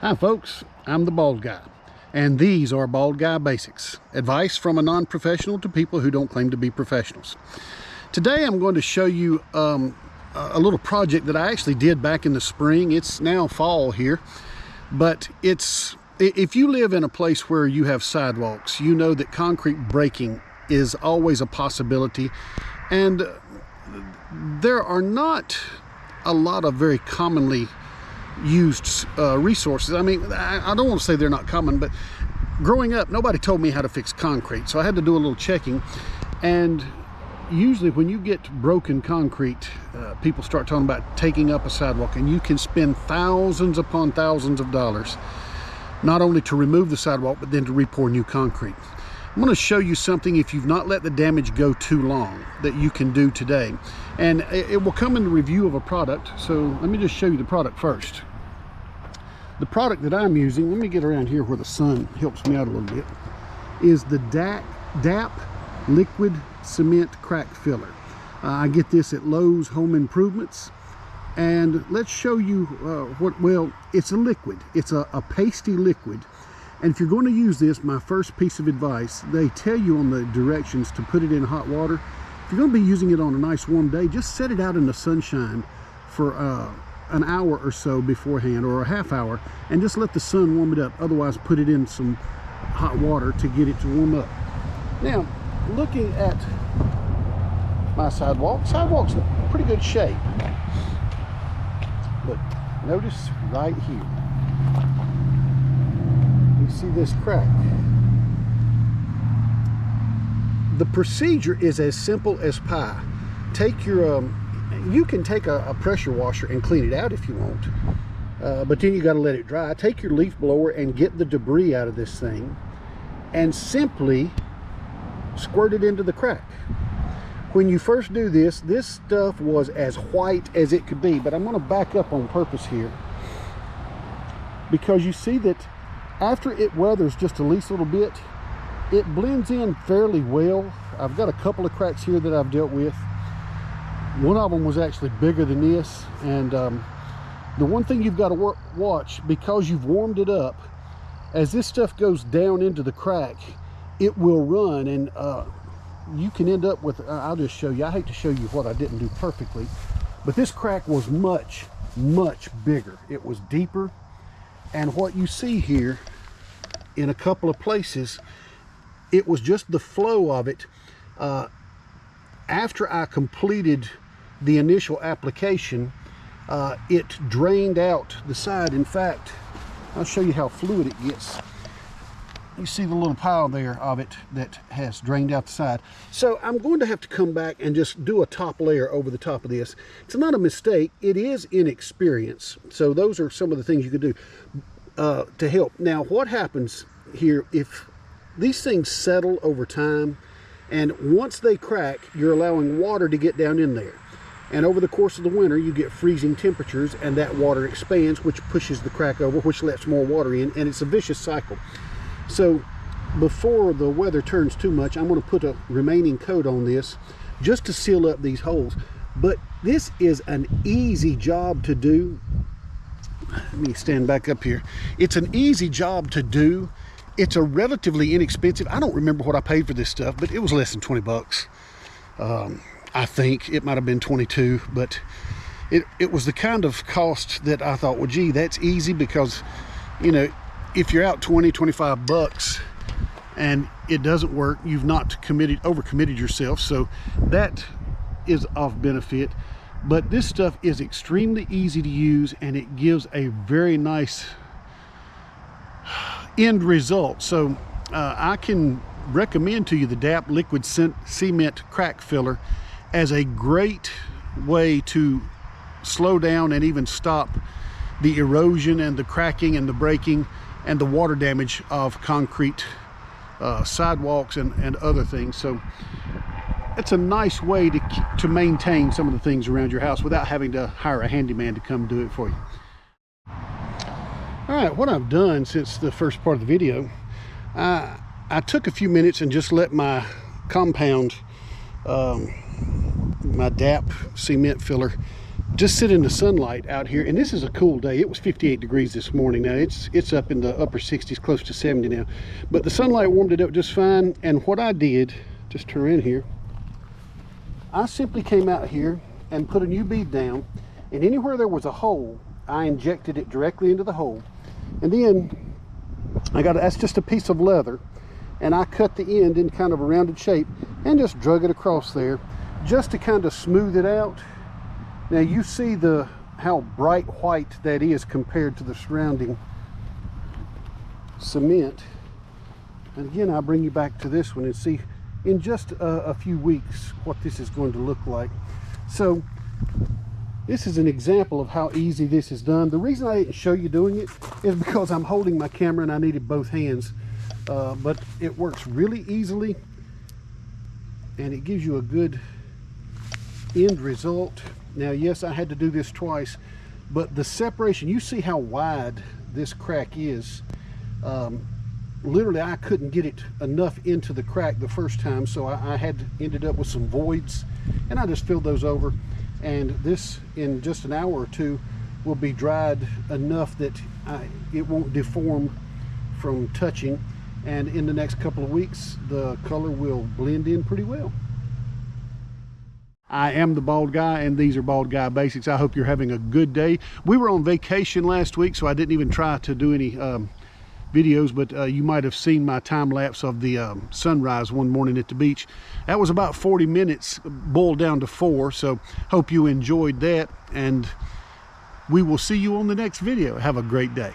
Hi folks, I'm the Bald Guy, and these are Bald Guy Basics. Advice from a non-professional to people who don't claim to be professionals. Today I'm going to show you a little project that I actually did back in the spring. It's now fall here, but if you live in a place where you have sidewalks, you know that concrete breaking is always a possibility, and there are not a lot of very commonly used resources. I mean, I don't want to say they're not common, but growing up, nobody told me how to fix concrete, so I had to do a little checking. And usually when you get broken concrete, people start talking about taking up a sidewalk, and you can spend thousands upon thousands of dollars, not only to remove the sidewalk, but then to re-pour new concrete. I'm going to show you something, if you've not let the damage go too long, that you can do today. And it will come in the review of a product, so let me just show you the product first. The product that I'm using, let me get around here where the sun helps me out a little bit, is the DAP Liquid Cement Crack Filler. I get this at Lowe's Home Improvements. And let's show you well, it's a liquid. It's a pasty liquid. And if you're going to use this, my first piece of advice, they tell you on the directions to put it in hot water. If you're going to be using it on a nice warm day, just set it out in the sunshine for an hour or so beforehand, or a half hour, and just let the sun warm it up. Otherwise, put it in some hot water to get it to warm up. Now, looking at my sidewalk's in pretty good shape. But notice right here, you see this crack. The procedure is as simple as pie. Take your you can take a pressure washer and clean it out if you want, but then you got to let it dry. Take your leaf blower and get the debris out of this thing, and simply squirt it into the crack. When you first do this, this stuff was as white as it could be, but I'm going to back up on purpose here, because you see that after it weathers just a least little bit, it blends in fairly well. I've got a couple of cracks here that I've dealt with. One of them was actually bigger than this, and the one thing you've got to watch, because you've warmed it up, as this stuff goes down into the crack, it will run, and you can end up with, I'll just show you, I hate to show you what I didn't do perfectly, but this crack was much, much bigger. It was deeper, and what you see here in a couple of places, it was just the flow of it. After I completed the initial application, it drained out the side. In fact, I'll show you how fluid it gets. You see the little pile there of it that has drained out the side. So I'm going to have to come back and just do a top layer over the top of this. It's not a mistake, it is inexperience. So those are some of the things you could do to help. Now, what happens here, if these things settle over time, and once they crack, you're allowing water to get down in there. And over the course of the winter, you get freezing temperatures, and that water expands, which pushes the crack over, which lets more water in, and it's a vicious cycle. So before the weather turns too much, I'm going to put a remaining coat on this just to seal up these holes. But this is an easy job to do. Let me stand back up here. It's an easy job to do. It's a relatively inexpensive, I don't remember what I paid for this stuff, but it was less than 20 bucks. I think it might have been 22, but it was the kind of cost that I thought, well, gee, that's easy, because, you know, if you're out 20, 25 bucks and it doesn't work, you've not overcommitted yourself. So that is of benefit. But this stuff is extremely easy to use, and it gives a very nice end result. So I can recommend to you the DAP Liquid Cement Crack Filler as a great way to slow down and even stop the erosion and the cracking and the breaking and the water damage of concrete sidewalks and other things. So it's a nice way to maintain some of the things around your house without having to hire a handyman to come do it for you. All right, what I've done since the first part of the video, I took a few minutes and just let my compound, my DAP cement filler, just sit in the sunlight out here, and this is a cool day. It was 58 degrees this morning. Now it's up in the upper 60s, close to 70 now, but the sunlight warmed it up just fine. And what I did, just turn around here, I simply came out here and put a new bead down, and anywhere there was a hole, I injected it directly into the hole. And then that's just a piece of leather, and I cut the end in kind of a rounded shape and just drug it across there just to kind of smooth it out. Now you see how bright white that is compared to the surrounding cement. And again, I'll bring you back to this one and see in just a few weeks what this is going to look like. So this is an example of how easy this is done. The reason I didn't show you doing it is because I'm holding my camera and I needed both hands. But it works really easily, and it gives you a good end result. Now, yes, I had to do this twice, but the separation, you see how wide this crack is. Literally, I couldn't get it enough into the crack the first time, so I ended up with some voids, and I just filled those over. And this, in just an hour or two, will be dried enough that it won't deform from touching. And in the next couple of weeks, the color will blend in pretty well. I am the Bald Guy, and these are Bald Guy Basics. I hope you're having a good day. We were on vacation last week, so I didn't even try to do any videos, but you might have seen my time lapse of the sunrise one morning at the beach. That was about 40 minutes, boiled down to 4, so hope you enjoyed that, and we will see you on the next video. Have a great day.